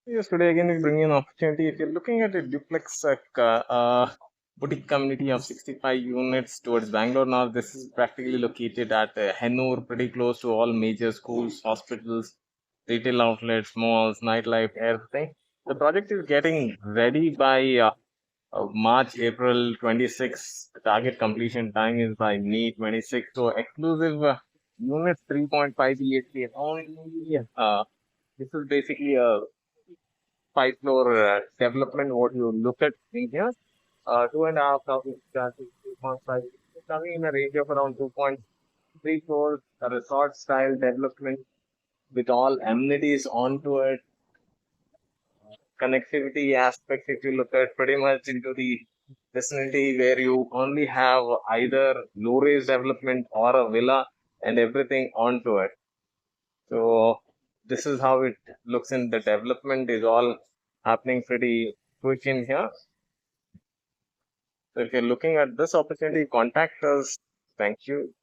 Yes, today again we bring you an opportunity. If you're looking at a duplex boutique community of 65 units towards Bangalore now, this is practically located at Hennur, pretty close to all major schools, hospitals, retail outlets, malls, nightlife, everything. The project is getting ready by March, April 26. The target completion time is by May 26. So exclusive units 3.5 BHK only. This is basically a five floor development. What you look at in here, 2,500 square feet, 3.5, it's coming in a range of around 2.3 crores, a resort style development with all amenities onto it, connectivity aspect. If you look at pretty much into the vicinity where you only have either low rise development or a villa and everything onto it. So this is how it looks in the development is all happening pretty quick in here. So if you're looking at this opportunity, contact us. Thank you.